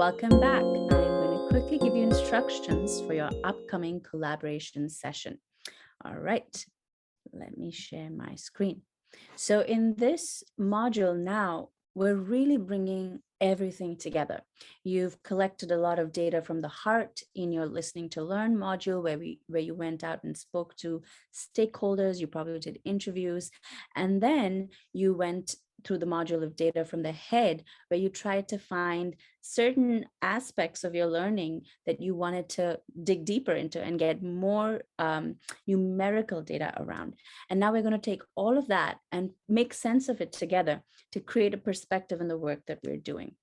Welcome back. I'm going to quickly give you instructions for your upcoming collaboration session. All right, let me share my screen. So in this module now, we're really bringing everything together. You've collected a lot of data from the heart in your listening to learn module where you went out and spoke to stakeholders, you probably did interviews, and then you went through the module of data from the head, where you tried to find certain aspects of your learning that you wanted to dig deeper into and get more numerical data around. And now we're going to take all of that and make sense of it together to create a perspective in the work that we're doing.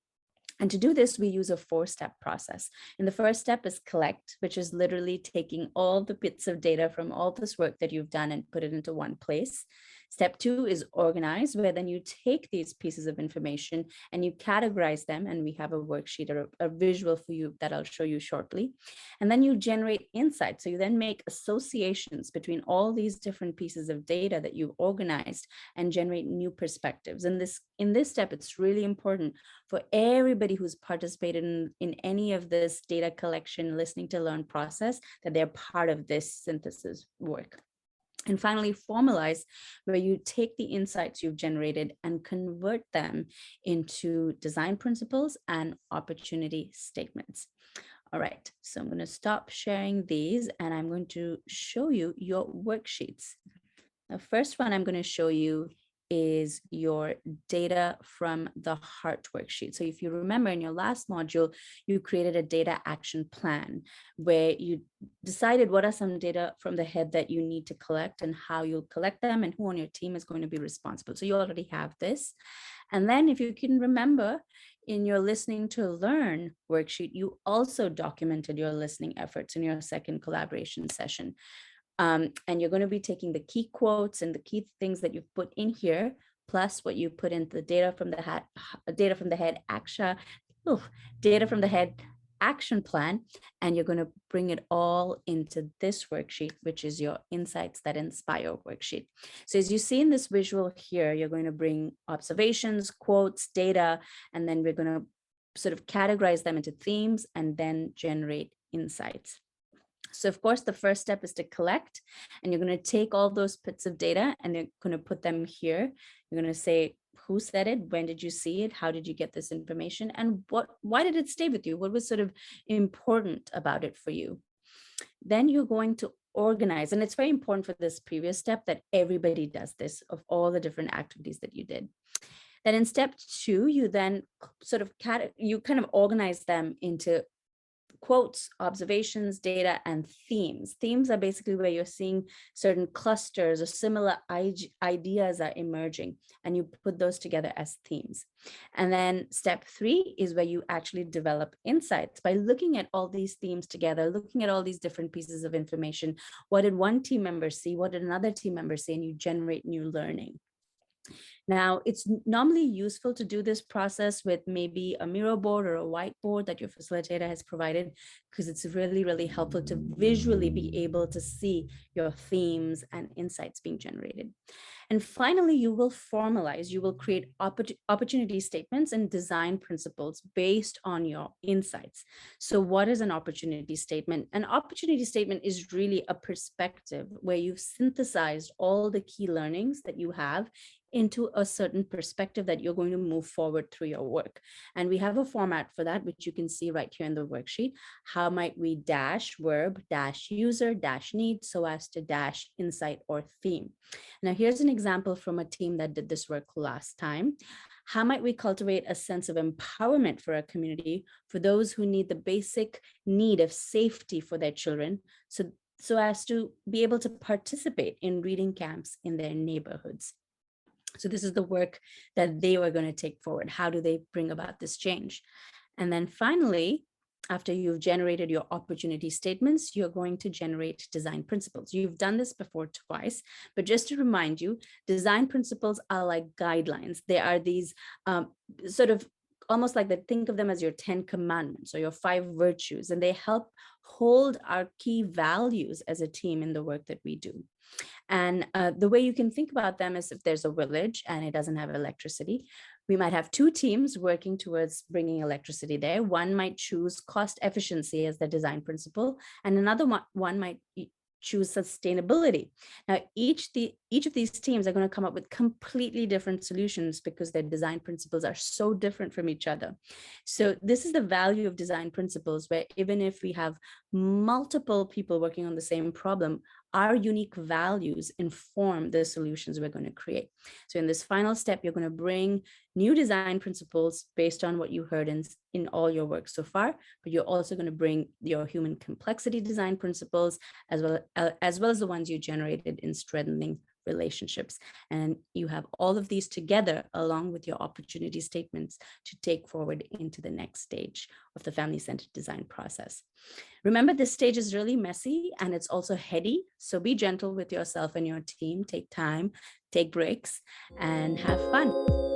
And to do this, we use a 4-step process. And the first step is collect, which is literally taking all the bits of data from all this work that you've done and put it into one place. Step 2 is organize, where then you take these pieces of information and you categorize them. And we have a worksheet or a visual for you that I'll show you shortly. And then you generate insights. So you then make associations between all these different pieces of data that you've organized and generate new perspectives. And in this step, it's really important for everybody who's participated in any of this data collection, listening to learn process, that they're part of this synthesis work. And finally, formalize, where you take the insights you've generated and convert them into design principles and opportunity statements. All right, so I'm going to stop sharing these and I'm going to show you your worksheets. The first one I'm going to show you is your data from the heart worksheet. So if you remember in your last module, you created a data action plan where you decided what are some data from the head that you need to collect and how you'll collect them and who on your team is going to be responsible. So you already have this. And then if you can remember, in your listening to learn worksheet, you also documented your listening efforts in your second collaboration session. And you're going to be taking the key quotes and the key things that you've put in here, plus what you put in the data from the head, data from the head action plan, and you're going to bring it all into this worksheet, which is your Insights That Inspire worksheet. So as you see in this visual here, you're going to bring observations, quotes, data, and then we're going to sort of categorize them into themes and then generate insights. So of course, the first step is to collect, and you're going to take all those bits of data and you're going to put them here. You're going to say, who said it? When did you see it? How did you get this information? And why did it stay with you? What was sort of important about it for you? Then you're going to organize. And it's very important for this previous step that everybody does this, of all the different activities that you did. Then in step 2, you then sort of kind of organize them into quotes, observations, data, and themes. Themes are basically where you're seeing certain clusters or similar ideas are emerging, and you put those together as themes. And then step 3 is where you actually develop insights by looking at all these themes together, looking at all these different pieces of information. What did one team member see? What did another team member see? And you generate new learning. Now, it's normally useful to do this process with maybe a Miro board or a whiteboard that your facilitator has provided, because it's really, really helpful to visually be able to see your themes and insights being generated. And finally, you will formalize, you will create opportunity statements and design principles based on your insights. So what is an opportunity statement? An opportunity statement is really a perspective where you've synthesized all the key learnings that you have into a certain perspective that you're going to move forward through your work. And we have a format for that, which you can see right here in the worksheet. How might we dash verb, dash user, dash need, so as to dash insight or theme. Now, here's an example from a team that did this work last time. How might we cultivate a sense of empowerment for our community for those who need the basic need of safety for their children, so as to be able to participate in reading camps in their neighborhoods? So this is the work that they were going to take forward. How do they bring about this change? And then finally, after you've generated your opportunity statements, you're going to generate design principles. You've done this before twice, but just to remind you, design principles are like guidelines. They are these sort of almost like that, think of them as your 10 commandments or your 5 virtues, and they help hold our key values as a team in the work that we do. And the way you can think about them is if there's a village and it doesn't have electricity, We might have two teams working towards bringing electricity there. One might choose cost efficiency as the design principle, and another one might choose sustainability. Now, each of these teams are going to come up with completely different solutions because their design principles are so different from each other. So this is the value of design principles, where even if we have multiple people working on the same problem, our unique values inform the solutions we're going to create. So in this final step, you're going to bring new design principles based on what you heard in all your work so far, but you're also going to bring your human complexity design principles as well as the ones you generated in strengthening relationships. And you have all of these together along with your opportunity statements to take forward into the next stage of the family-centered design process. Remember, this stage is really messy and it's also heady. So be gentle with yourself and your team. Take time, take breaks, and have fun.